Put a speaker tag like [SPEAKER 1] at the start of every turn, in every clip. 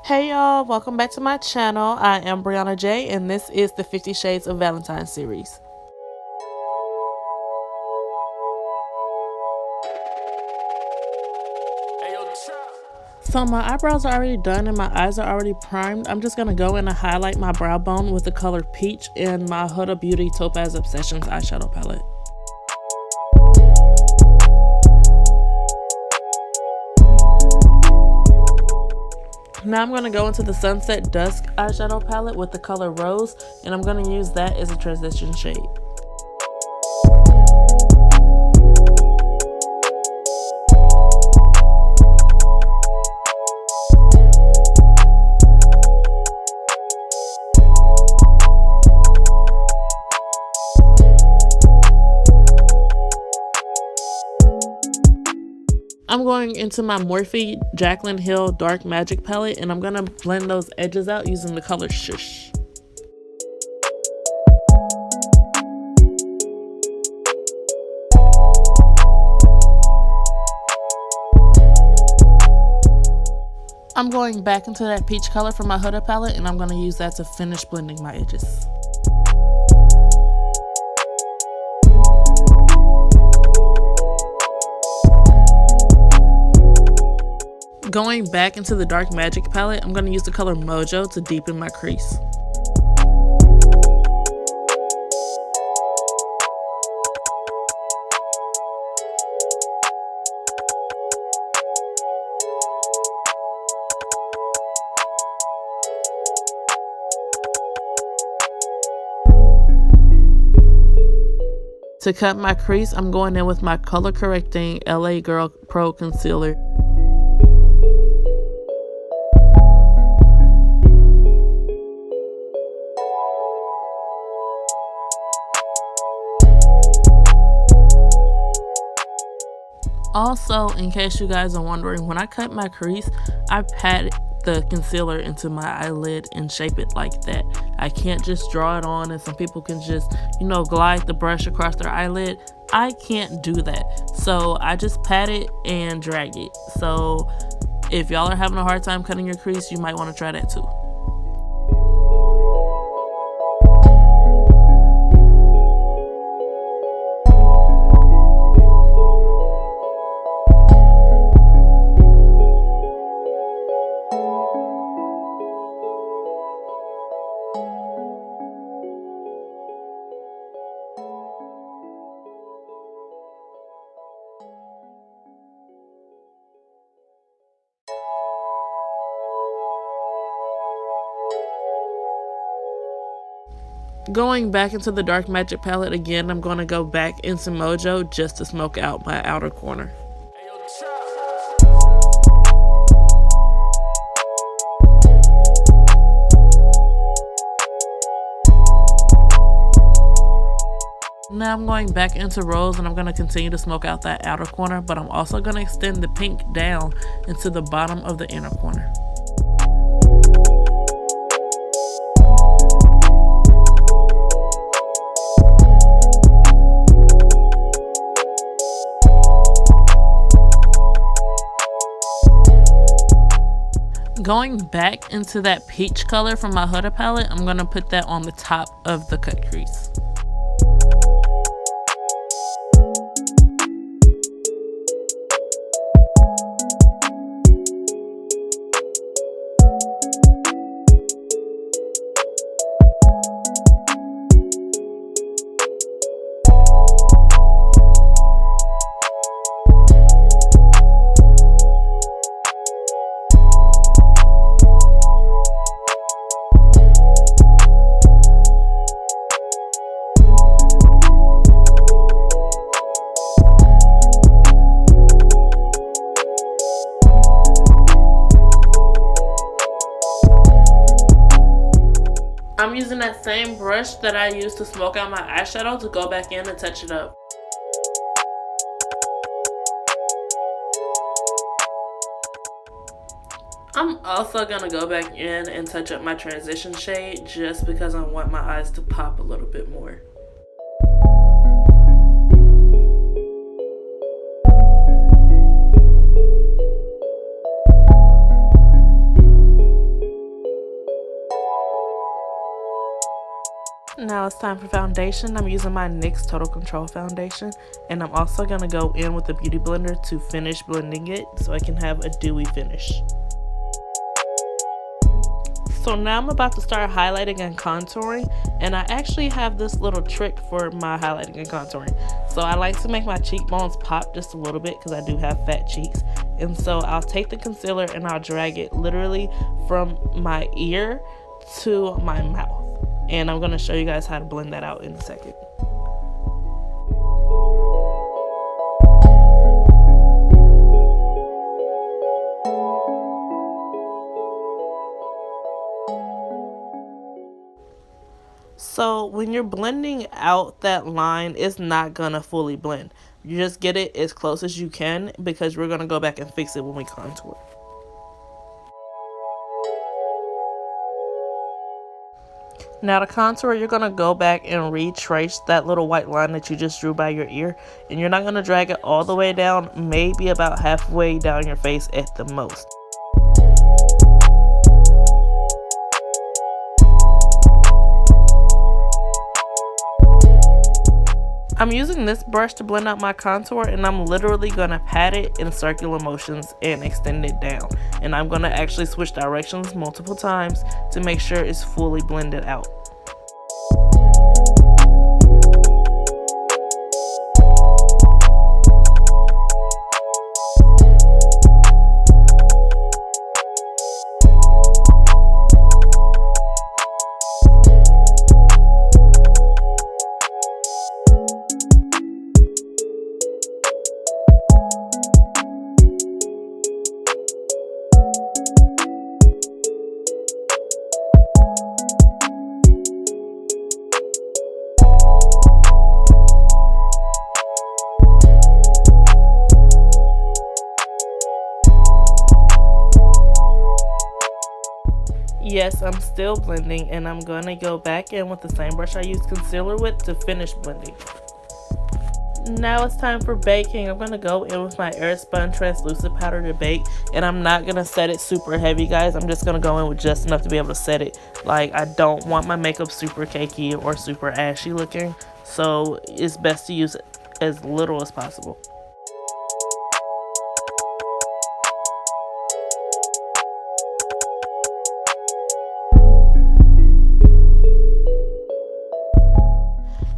[SPEAKER 1] Hey y'all, welcome back to my channel. I am Brianna J and this is the 50 Shades of Valentines series. So my eyebrows are already done and my eyes are already primed. I'm just going to go in and highlight my brow bone with the color Peach in my Huda Beauty Topaz Obsessions eyeshadow palette. Now I'm going to go into the Sunset Dusk eyeshadow palette with the color Rose, and I'm going to use that as a transition shade. I'm going into my Morphe Jaclyn Hill Dark Magic palette and I'm going to blend those edges out using the color Shush. I'm going back into that peach color from my Huda palette and I'm going to use that to finish blending my edges. Going back into the Dark Magic palette, I'm going to use the color Mojo to deepen my crease. To cut my crease, I'm going in with my color correcting LA Girl Pro Concealer. Also, in case you guys are wondering, when I cut my crease, I pat the concealer into my eyelid and shape it like that. I can't just draw it on and some people can just, glide the brush across their eyelid. I can't do that. So I just pat it and drag it. So if y'all are having a hard time cutting your crease, you might want to try that too. Going back into the Dark Magic palette again, I'm going to go back into Mojo just to smoke out my outer corner. Now I'm going back into Rose and I'm going to continue to smoke out that outer corner, but I'm also going to extend the pink down into the bottom of the inner corner. Going back into that peach color from my Huda palette, I'm going to put that on the top of the cut crease. I'm using that same brush that I used to smoke out my eyeshadow to go back in and touch it up. I'm also going to go back in and touch up my transition shade just because I want my eyes to pop a little bit more. Now it's time for foundation. I'm using my NYX Total Control foundation, and I'm also going to go in with the Beauty Blender to finish blending it so I can have a dewy finish. So now I'm about to start highlighting and contouring, and I actually have this little trick for my highlighting and contouring. So I like to make my cheekbones pop just a little bit because I do have fat cheeks. And so I'll take the concealer and I'll drag it literally from my ear to my mouth. And I'm going to show you guys how to blend that out in a second. So when you're blending out that line, it's not gonna fully blend. You just get it as close as you can because we're gonna go back and fix it when we contour. Now to contour, you're gonna go back and retrace that little white line that you just drew by your ear, and you're not gonna drag it all the way down, maybe about halfway down your face at the most. I'm using this brush to blend out my contour, and I'm literally going to pat it in circular motions and extend it down. And I'm going to actually switch directions multiple times to make sure it's fully blended out. Yes, I'm still blending, and I'm going to go back in with the same brush I used concealer with to finish blending. Now it's time for baking. I'm going to go in with my Airspun translucent powder to bake, and I'm not going to set it super heavy, guys. I'm just going to go in with just enough to be able to set it. Like, I don't want my makeup super cakey or super ashy looking, so it's best to use as little as possible.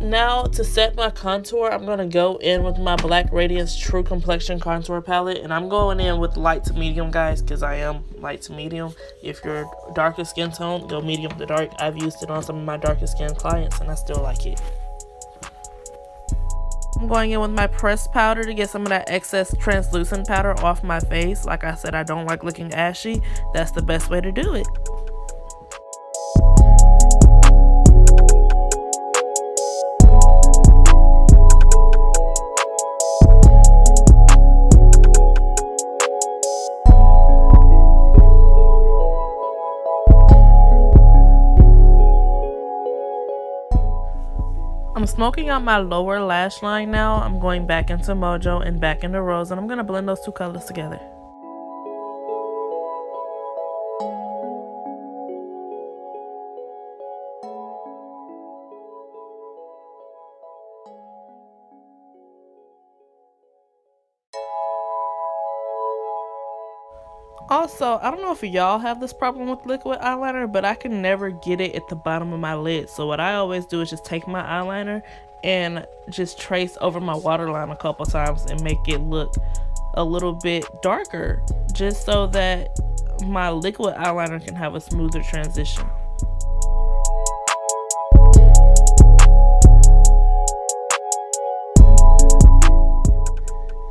[SPEAKER 1] Now to set my contour, I'm going to go in with my Black Radiance True Complexion Contour Palette. And I'm going in with light to medium, guys, because I am light to medium. If you're darker skin tone, go medium to dark. I've used it on some of my darker skin clients, and I still like it. I'm going in with my pressed powder to get some of that excess translucent powder off my face. Like I said, I don't like looking ashy. That's the best way to do it. I'm smoking out my lower lash line now. I'm going back into Mojo and back into Rose, and I'm going to blend those two colors together. Also, I don't know if y'all have this problem with liquid eyeliner, but I can never get it at the bottom of my lid. So what I always do is just take my eyeliner and just trace over my waterline a couple times and make it look a little bit darker, just so that my liquid eyeliner can have a smoother transition.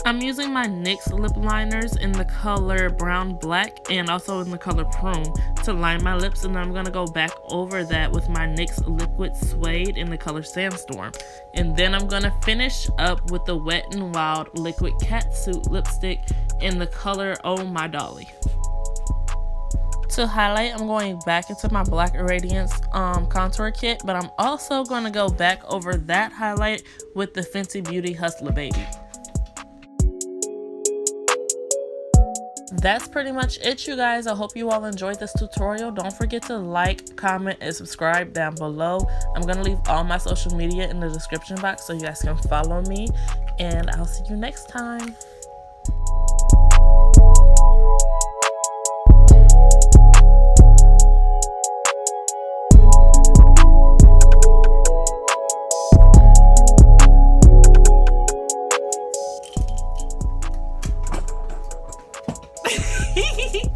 [SPEAKER 1] I'm using my NYX lip liners in the color Brown Black and also in the color Prune to line my lips, and I'm going to go back over that with my NYX Liquid Suede in the color Sandstorm. And then I'm going to finish up with the Wet n Wild Liquid Catsuit lipstick in the color Oh My Dolly. To highlight, I'm going back into my Black Radiance contour kit, but I'm also going to go back over that highlight with the Fenty Beauty Hustler Baby. that's pretty much it, you guys. I hope you all enjoyed this tutorial. Don't forget to like, comment, and subscribe down below. I'm gonna leave all my social media in the description box so you guys can follow me, and I'll see you next time. Hehehe